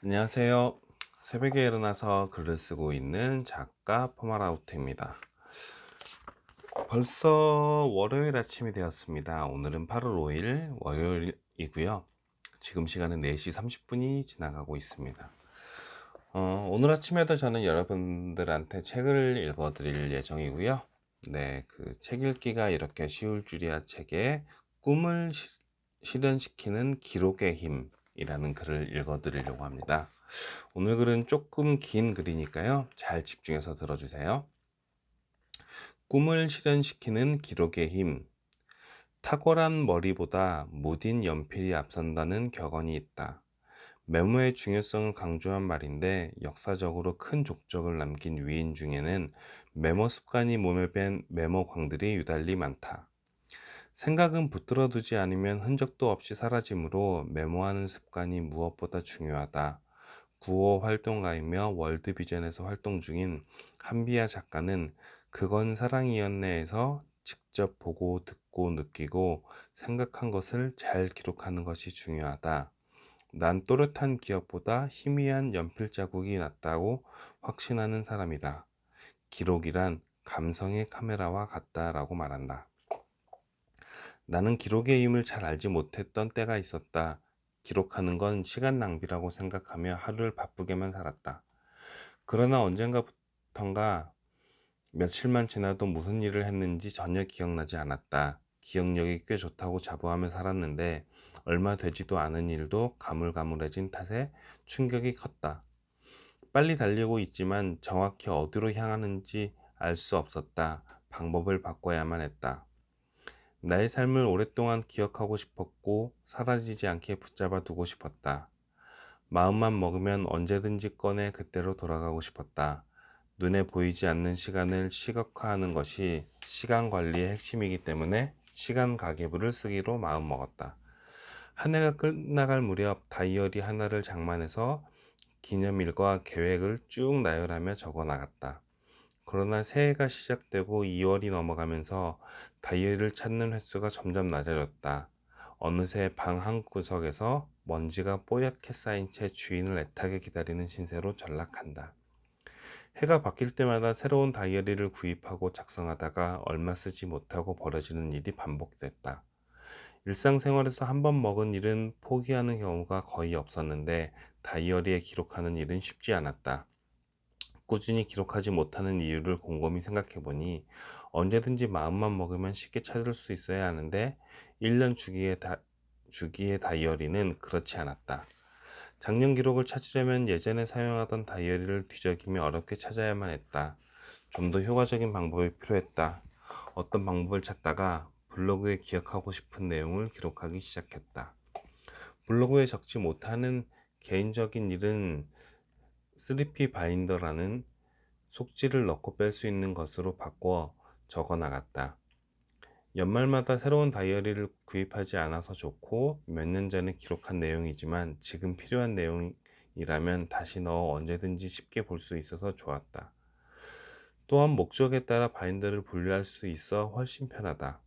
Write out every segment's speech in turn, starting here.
안녕하세요. 새벽에 일어나서 글을 쓰고 있는 작가 포마라우트입니다. 벌써 월요일 아침이 되었습니다. 오늘은 8월 5일 월요일이고요. 지금 시간은 4시 30분이 지나가고 있습니다. 오늘 아침에도 저는 여러분들한테 책을 읽어드릴 예정이고요. 네, 그 책 읽기가 이렇게 쉬울 줄이야 책에 꿈을 실현시키는 기록의 힘이라는 글을 읽어드리려고 합니다. 오늘 글은 조금 긴 글이니까요. 잘 집중해서 들어주세요. 꿈을 실현시키는 기록의 힘. 탁월한 머리보다 무딘 연필이 앞선다는 격언이 있다. 메모의 중요성을 강조한 말인데 역사적으로 큰 족적을 남긴 위인 중에는 메모 습관이 몸에 밴 메모광들이 유달리 많다. 생각은 붙들어 두지 않으면 흔적도 없이 사라지므로 메모하는 습관이 무엇보다 중요하다. 구호 활동가이며 월드비전에서 활동 중인 한비아 작가는 그건 사랑이었네에서 직접 보고 듣고 느끼고 생각한 것을 잘 기록하는 것이 중요하다. 난 또렷한 기억보다 희미한 연필 자국이 낫다고 확신하는 사람이다. 기록이란 감성의 카메라와 같다라고 말한다. 나는 기록의 힘을 잘 알지 못했던 때가 있었다. 기록하는 건 시간 낭비라고 생각하며 하루를 바쁘게만 살았다. 그러나 언젠가부턴가 며칠만 지나도 무슨 일을 했는지 전혀 기억나지 않았다. 기억력이 꽤 좋다고 자부하며 살았는데 얼마 되지도 않은 일도 가물가물해진 탓에 충격이 컸다. 빨리 달리고 있지만 정확히 어디로 향하는지 알 수 없었다. 방법을 바꿔야만 했다. 나의 삶을 오랫동안 기억하고 싶었고 사라지지 않게 붙잡아 두고 싶었다. 마음만 먹으면 언제든지 꺼내 그때로 돌아가고 싶었다. 눈에 보이지 않는 시간을 시각화하는 것이 시간 관리의 핵심이기 때문에 시간 가계부를 쓰기로 마음먹었다. 한 해가 끝나갈 무렵 다이어리 하나를 장만해서 기념일과 계획을 쭉 나열하며 적어 나갔다. 그러나 새해가 시작되고 2월이 넘어가면서 다이어리를 찾는 횟수가 점점 낮아졌다. 어느새 방 한구석에서 먼지가 뽀얗게 쌓인 채 주인을 애타게 기다리는 신세로 전락한다. 해가 바뀔 때마다 새로운 다이어리를 구입하고 작성하다가 얼마 쓰지 못하고 버려지는 일이 반복됐다. 일상생활에서 한 번 먹은 일은 포기하는 경우가 거의 없었는데 다이어리에 기록하는 일은 쉽지 않았다. 꾸준히 기록하지 못하는 이유를 곰곰이 생각해 보니 언제든지 마음만 먹으면 쉽게 찾을 수 있어야 하는데 1년 주기의 다이어리는 그렇지 않았다. 작년 기록을 찾으려면 예전에 사용하던 다이어리를 뒤적이며 어렵게 찾아야만 했다. 좀 더 효과적인 방법이 필요했다. 어떤 방법을 찾다가 블로그에 기억하고 싶은 내용을 기록하기 시작했다. 블로그에 적지 못하는 개인적인 일은 3P 바인더라는 속지를 넣고 뺄 수 있는 것으로 바꿔 적어 나갔다. 연말마다 새로운 다이어리를 구입하지 않아서 좋고 몇 년 전에 기록한 내용이지만 지금 필요한 내용이라면 다시 넣어 언제든지 쉽게 볼 수 있어서 좋았다. 또한 목적에 따라 바인더를 분류할 수 있어 훨씬 편하다.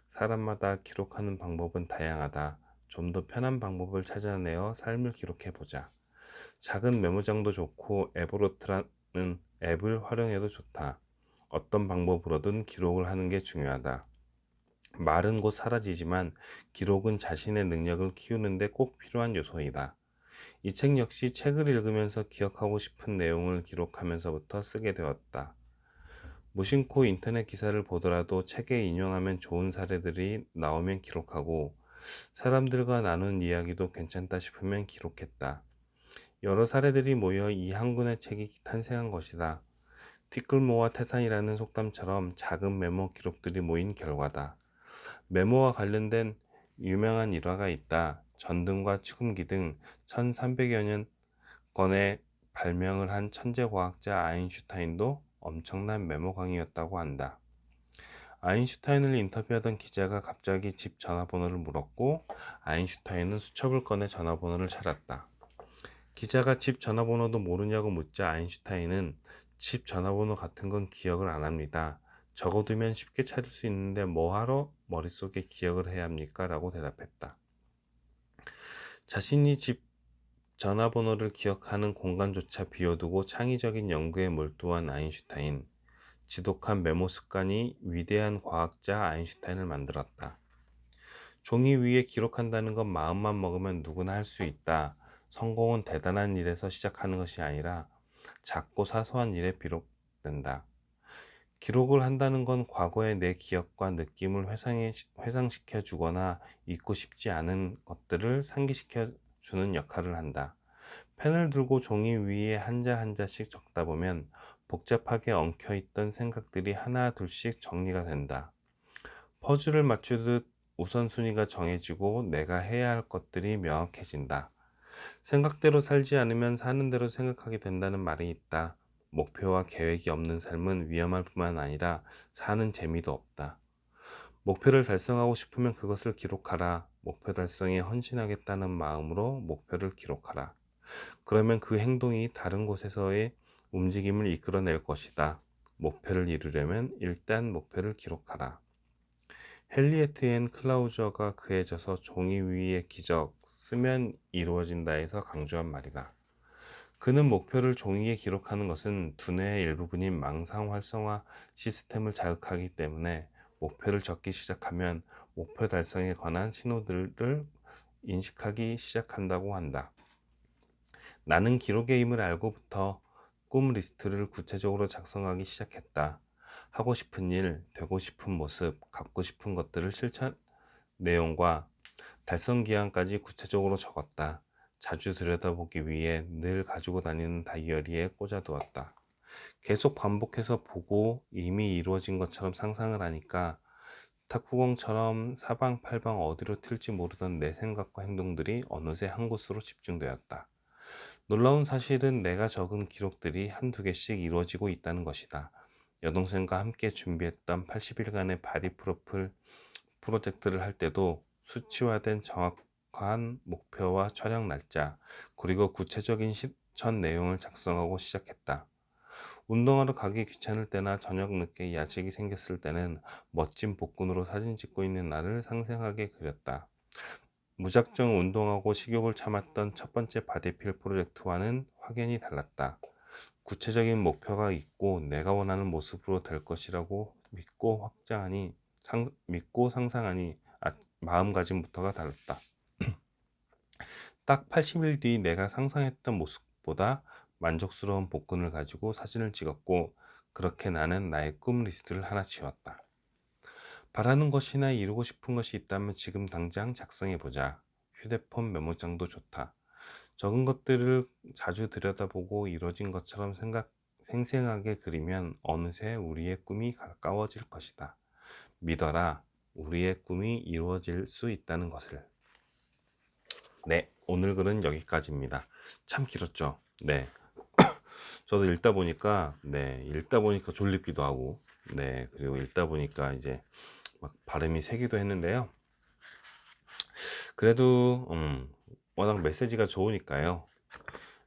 사람마다 기록하는 방법은 다양하다. 좀 더 편한 방법을 찾아내어 삶을 기록해보자. 작은 메모장도 좋고 에버노트라는 앱을 활용해도 좋다. 어떤 방법으로든 기록을 하는 게 중요하다. 말은 곧 사라지지만 기록은 자신의 능력을 키우는데 꼭 필요한 요소이다. 이 책 역시 책을 읽으면서 기억하고 싶은 내용을 기록하면서부터 쓰게 되었다. 무심코 인터넷 기사를 보더라도 책에 인용하면 좋은 사례들이 나오면 기록하고 사람들과 나눈 이야기도 괜찮다 싶으면 기록했다. 여러 사례들이 모여 이 한 권의 책이 탄생한 것이다. 티끌모아 태산이라는 속담처럼 작은 메모 기록들이 모인 결과다. 메모와 관련된 유명한 일화가 있다. 전등과 축음기 등 1300여 년 건의 발명을 한 천재 과학자 아인슈타인도 엄청난 메모광이었다고 한다. 아인슈타인을 인터뷰하던 기자가 갑자기 집 전화번호를 물었고 아인슈타인은 수첩을 꺼내 전화번호를 찾았다. 기자가 집 전화번호도 모르냐고 묻자 아인슈타인은 집 전화번호 같은 건 기억을 안 합니다. 적어두면 쉽게 찾을 수 있는데 뭐하러 머릿속에 기억을 해야 합니까? 라고 대답했다. 자신이 집 전화번호를 기억하는 공간조차 비워두고 창의적인 연구에 몰두한 아인슈타인. 지독한 메모 습관이 위대한 과학자 아인슈타인을 만들었다. 종이 위에 기록한다는 건 마음만 먹으면 누구나 할 수 있다. 성공은 대단한 일에서 시작하는 것이 아니라 작고 사소한 일에 비롯된다. 기록을 한다는 건 과거의 내 기억과 느낌을 회상시켜 주거나 잊고 싶지 않은 것들을 상기시켜 주는 역할을 한다. 펜을 들고 종이 위에 한자 한자씩 적다 보면 복잡하게 엉켜있던 생각들이 하나 둘씩 정리가 된다. 퍼즐을 맞추듯 우선순위가 정해지고 내가 해야 할 것들이 명확해진다. 생각대로 살지 않으면 사는 대로 생각하게 된다는 말이 있다. 목표와 계획이 없는 삶은 위험할 뿐만 아니라 사는 재미도 없다. 목표를 달성하고 싶으면 그것을 기록하라. 목표 달성에 헌신하겠다는 마음으로 목표를 기록하라. 그러면 그 행동이 다른 곳에서의 움직임을 이끌어낼 것이다. 목표를 이루려면 일단 목표를 기록하라. 헨리에트 앤 클라우저가 그에 져서 종이 위의 기적, 쓰면 이루어진다에서 강조한 말이다. 그는 목표를 종이에 기록하는 것은 두뇌의 일부분인 망상 활성화 시스템을 자극하기 때문에 목표를 적기 시작하면 목표 달성에 관한 신호들을 인식하기 시작한다고 한다. 나는 기록의 힘을 알고부터 꿈 리스트를 구체적으로 작성하기 시작했다. 하고 싶은 일, 되고 싶은 모습, 갖고 싶은 것들을 실천 내용과 달성 기한까지 구체적으로 적었다. 자주 들여다보기 위해 늘 가지고 다니는 다이어리에 꽂아두었다. 계속 반복해서 보고 이미 이루어진 것처럼 상상을 하니까 탁구공처럼 사방팔방 어디로 튈지 모르던 내 생각과 행동들이 어느새 한 곳으로 집중되었다. 놀라운 사실은 내가 적은 기록들이 한두 개씩 이루어지고 있다는 것이다. 여동생과 함께 준비했던 80일간의 바디 프로필 프로젝트를 할 때도 수치화된 정확한 목표와 촬영 날짜, 그리고 구체적인 실천 내용을 작성하고 시작했다. 운동하러 가기 귀찮을 때나 저녁 늦게 야식이 생겼을 때는 멋진 복근으로 사진 찍고 있는 나를 상상하게 그렸다. 무작정 운동하고 식욕을 참았던 첫 번째 바디필 프로젝트와는 확연히 달랐다. 구체적인 목표가 있고 내가 원하는 모습으로 될 것이라고 믿고 상상하니 마음가짐부터가 달랐다. 딱 80일 뒤 내가 상상했던 모습보다 만족스러운 복근을 가지고 사진을 찍었고, 그렇게 나는 나의 꿈 리스트를 하나 지웠다. 바라는 것이나 이루고 싶은 것이 있다면 지금 당장 작성해 보자. 휴대폰 메모장도 좋다. 적은 것들을 자주 들여다보고 이루어진 것처럼 생생하게 그리면 어느새 우리의 꿈이 가까워질 것이다. 믿어라. 우리의 꿈이 이루어질 수 있다는 것을. 네, 오늘 글은 여기까지입니다. 참 길었죠? 네. 저도 읽다 보니까 졸립기도 하고, 네, 그리고 읽다 보니까 이제 막 발음이 새기도 했는데요. 그래도, 워낙 메시지가 좋으니까요.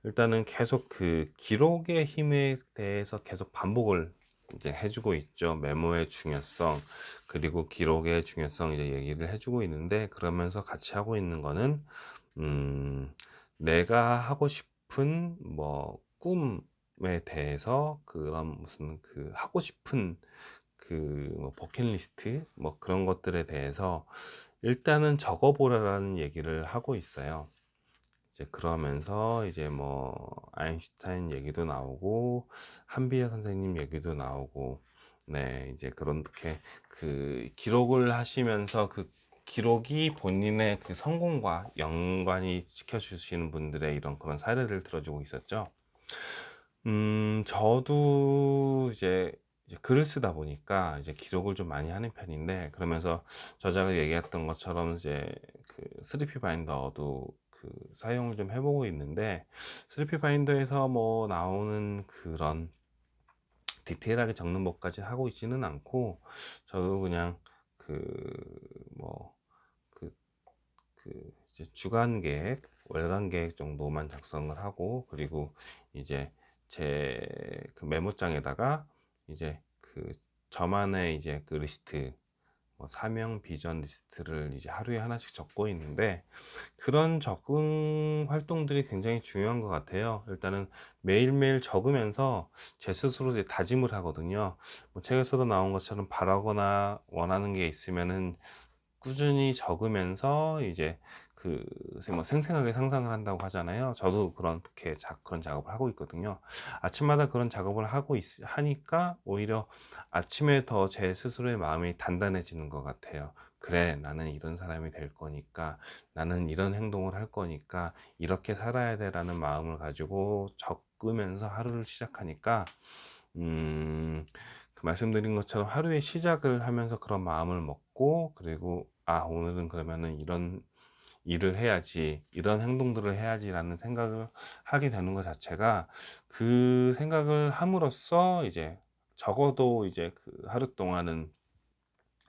일단은 계속 그 기록의 힘에 대해서 계속 반복을 이제 해주고 있죠. 메모의 중요성, 그리고 기록의 중요성 이제 얘기를 해주고 있는데, 그러면서 같이 하고 있는 거는, 음, 내가 하고 싶은 뭐 꿈에 대해서 그런 무슨 그 하고 싶은 그뭐 버킷리스트 뭐 그런 것들에 대해서 일단은 적어보라라는 얘기를 하고 있어요. 이제 그러면서 이제 뭐 아인슈타인 얘기도 나오고 한비아 선생님 얘기도 나오고, 네, 이제 그렇게 그 기록을 하시면서 그 기록이 본인의 그 성공과 연관이 지켜주시는 분들의 이런 그런 사례를 들어주고 있었죠. 저도 이제 글을 쓰다 보니까 이제 기록을 좀 많이 하는 편인데, 그러면서 저자가 얘기했던 것처럼 이제 그 스리피 바인더도 그 사용을 좀 해보고 있는데, 스리피 바인더에서 뭐 나오는 그런 디테일하게 적는 법까지 하고 있지는 않고, 저도 그냥 그 뭐 그 이제 주간 계획, 월간 계획 정도만 작성을 하고, 그리고 이제 제 그 메모장에다가 이제 그 저만의 이제 그 리스트, 뭐 사명, 비전 리스트를 이제 하루에 하나씩 적고 있는데, 그런 적응 활동들이 굉장히 중요한 것 같아요. 일단은 매일매일 적으면서 제 스스로 이제 다짐을 하거든요. 뭐 책에서도 나온 것처럼 바라거나 원하는 게 있으면은 꾸준히 적으면서 이제 그 뭐 생생하게 상상을 한다고 하잖아요. 저도 그렇게 그런 작업을 하고 있거든요. 아침마다 그런 작업을 하니까 오히려 아침에 더 제 스스로의 마음이 단단해지는 것 같아요. 그래, 나는 이런 사람이 될 거니까, 나는 이런 행동을 할 거니까 이렇게 살아야 돼라는 마음을 가지고 적으면서 하루를 시작하니까, 음, 그 말씀드린 것처럼 하루의 시작을 하면서 그런 마음을 먹고, 그리고 오늘은 그러면은 이런 일을 해야지, 이런 행동들을 해야지라는 생각을 하게 되는 것 자체가, 그 생각을 함으로써 이제 적어도 이제 그 하루 동안은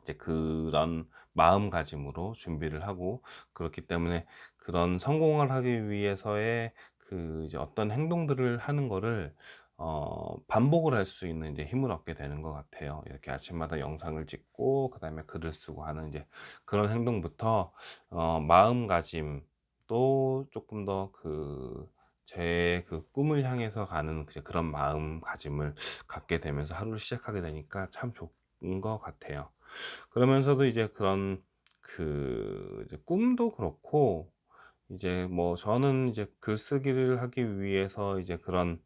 이제 그런 마음가짐으로 준비를 하고, 그렇기 때문에 그런 성공을 하기 위해서의 그 이제 어떤 행동들을 하는 거를 반복을 할 수 있는 이제 힘을 얻게 되는 것 같아요. 이렇게 아침마다 영상을 찍고 그다음에 글을 쓰고 하는 이제 그런 행동부터 마음가짐도 조금 더 제 그 꿈을 향해서 가는 그런 마음가짐을 갖게 되면서 하루를 시작하게 되니까 참 좋은 것 같아요. 그러면서도 이제 그런 이제 꿈도 그렇고, 이제 뭐 저는 이제 글쓰기를 하기 위해서 이제 그런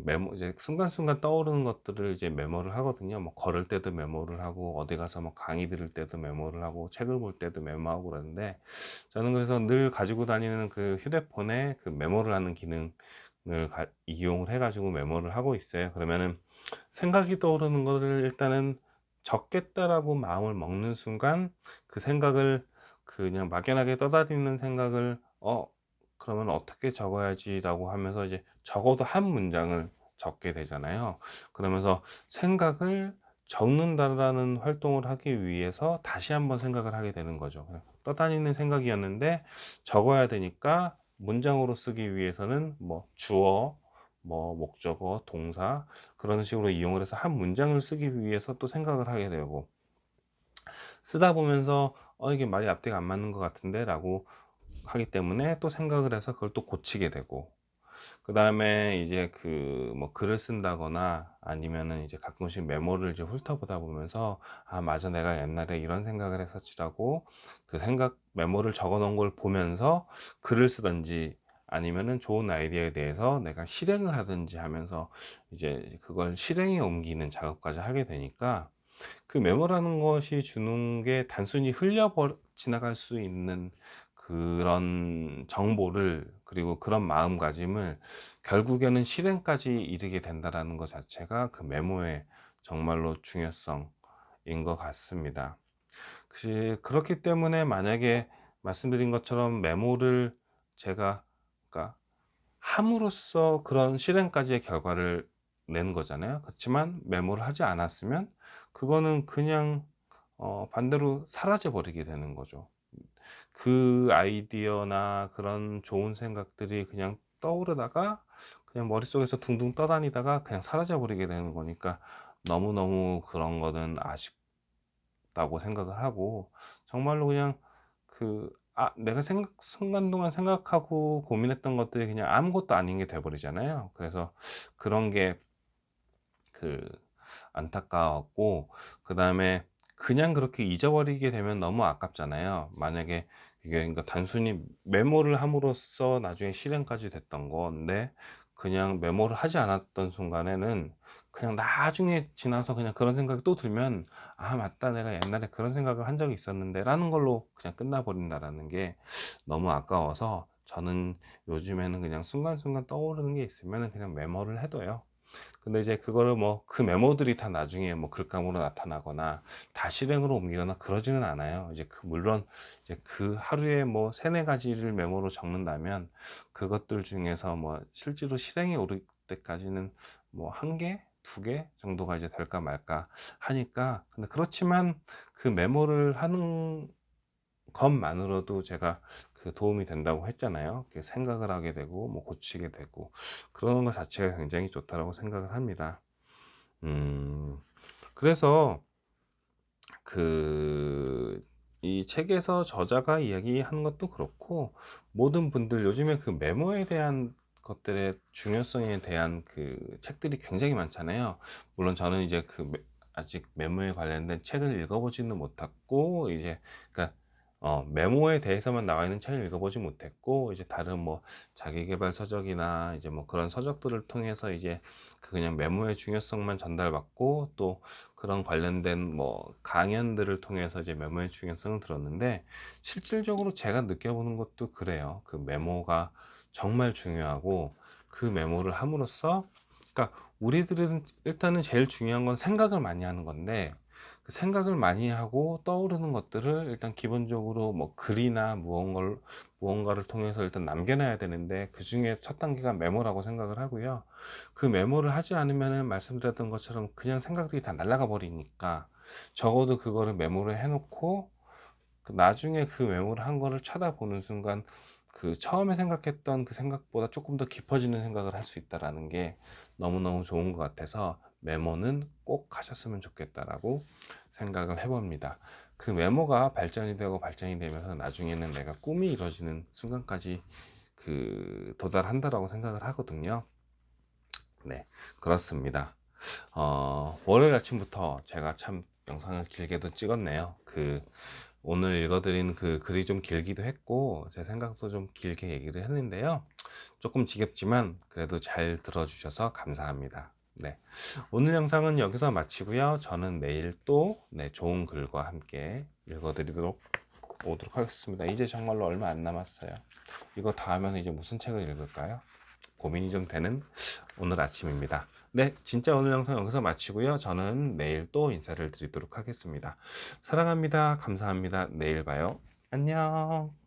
메모, 이제 순간순간 떠오르는 것들을 이제 메모를 하거든요. 뭐 걸을 때도 메모를 하고, 어디 가서 뭐 강의 들을 때도 메모를 하고, 책을 볼 때도 메모하고 그러는데, 저는 그래서 늘 가지고 다니는 그 휴대폰에 그 메모를 하는 기능을 이용을 해가지고 메모를 하고 있어요. 그러면은 생각이 떠오르는 거를 일단은 적겠다라고 마음을 먹는 순간, 그 생각을 그냥 막연하게 떠다니는 생각을 그러면 어떻게 적어야지라고 하면서 이제 적어도 한 문장을 적게 되잖아요. 그러면서 생각을 적는다라는 활동을 하기 위해서 다시 한번 생각을 하게 되는 거죠. 그냥 떠다니는 생각이었는데 적어야 되니까, 문장으로 쓰기 위해서는 뭐 주어, 뭐 목적어, 동사, 그런 식으로 이용을 해서 한 문장을 쓰기 위해서 또 생각을 하게 되고, 쓰다 보면서 이게 말이 앞뒤가 안 맞는 것 같은데 라고 하기 때문에 또 생각을 해서 그걸 또 고치게 되고, 그 다음에 이제 뭐 글을 쓴다거나 아니면은 이제 가끔씩 메모를 이제 훑어보다 보면서, 맞아, 내가 옛날에 이런 생각을 했었지라고 그 생각 메모를 적어 놓은 걸 보면서 글을 쓰든지, 아니면은 좋은 아이디어에 대해서 내가 실행을 하든지 하면서 이제 그걸 실행에 옮기는 작업까지 하게 되니까, 그 메모라는 것이 주는 게 단순히 지나갈 수 있는 그런 정보를, 그리고 그런 마음가짐을 결국에는 실행까지 이르게 된다라는 것 자체가 그 메모의 정말로 중요성인 것 같습니다. 그렇기 때문에 만약에 말씀드린 것처럼 메모를 제가, 그러니까 함으로써 그런 실행까지의 결과를 내는 거잖아요. 그렇지만 메모를 하지 않았으면 그거는 그냥 반대로 사라져 버리게 되는 거죠. 그 아이디어나 그런 좋은 생각들이 그냥 떠오르다가 그냥 머릿속에서 둥둥 떠다니다가 그냥 사라져 버리게 되는 거니까, 너무너무 그런 거는 아쉽다고 생각을 하고, 정말로 그냥 내가 순간 동안 생각하고 고민했던 것들이 그냥 아무것도 아닌 게 돼 버리잖아요. 그래서 그런 게 그 안타까웠고, 그다음에 그냥 그렇게 잊어버리게 되면 너무 아깝잖아요. 만약에 이게, 그러니까 단순히 메모를 함으로써 나중에 실행까지 됐던 건데, 그냥 메모를 하지 않았던 순간에는 그냥 나중에 지나서 그냥 그런 생각이 또 들면, 맞다, 내가 옛날에 그런 생각을 한 적이 있었는데 라는 걸로 그냥 끝나버린다라는 게 너무 아까워서, 저는 요즘에는 그냥 순간순간 떠오르는 게 있으면 그냥 메모를 해둬요. 근데 이제 그거를 뭐 그 메모들이 다 나중에 뭐 글감으로 나타나거나 다 실행으로 옮기거나 그러지는 않아요. 이제 물론 이제 그 하루에 뭐 세네 가지를 메모로 적는다면, 그것들 중에서 뭐 실제로 실행에 오를 때까지는 뭐 한 개, 두 개 정도가 이제 될까 말까 하니까. 근데 그렇지만 그 메모를 하는 것만으로도 제가 도움이 된다고 했잖아요. 생각을 하게 되고 뭐 고치게 되고, 그런 것 자체가 굉장히 좋다고 생각을 합니다. 음, 그래서 그 이 책에서 저자가 이야기하는 것도 그렇고 모든 분들 요즘에 그 메모에 대한 것들의 중요성에 대한 그 책들이 굉장히 많잖아요. 물론 저는 이제 아직 메모에 관련된 책을 읽어보지는 못했고 이제 그러니까 메모에 대해서만 나와 있는 책을 읽어보지 못했고 이제 다른 뭐 자기계발 서적이나 이제 뭐 그런 서적들을 통해서 이제 그냥 메모의 중요성만 전달받고 또 그런 관련된 뭐 강연들을 통해서 이제 메모의 중요성을 들었는데 실질적으로 제가 느껴보는 것도 그래요. 그 메모가 정말 중요하고 그 메모를 함으로써 그러니까 우리들은 일단은 제일 중요한 건 생각을 많이 하는 건데 그 생각을 많이 하고 떠오르는 것들을 일단 기본적으로 뭐 글이나 무언가를 통해서 일단 남겨놔야 되는데 그 중에 첫 단계가 메모라고 생각을 하고요. 그 메모를 하지 않으면은 말씀드렸던 것처럼 그냥 생각들이 다 날아가 버리니까 적어도 그거를 메모를 해놓고 나중에 그 메모를 한 거를 쳐다보는 순간 그 처음에 생각했던 그 생각보다 조금 더 깊어지는 생각을 할 수 있다라는 게 너무너무 좋은 것 같아서 메모는 꼭 하셨으면 좋겠다라고 생각을 해봅니다. 그 메모가 발전이 되고 발전이 되면서 나중에는 내가 꿈이 이루어지는 순간까지 도달한다라고 생각을 하거든요. 네, 그렇습니다. 월요일 아침부터 제가 참 영상을 길게도 찍었네요. 오늘 읽어드린 그 글이 좀 길기도 했고, 제 생각도 좀 길게 얘기를 했는데요. 조금 지겹지만, 그래도 잘 들어주셔서 감사합니다. 네. 오늘 영상은 여기서 마치고요. 저는 내일 또, 네, 좋은 글과 함께 읽어드리도록 오도록 하겠습니다. 이제 정말로 얼마 안 남았어요. 이거 다 하면 이제 무슨 책을 읽을까요? 고민이 좀 되는 오늘 아침입니다. 네, 진짜 오늘 영상 여기서 마치고요. 저는 내일 또 인사를 드리도록 하겠습니다. 사랑합니다. 감사합니다. 내일 봐요. 안녕.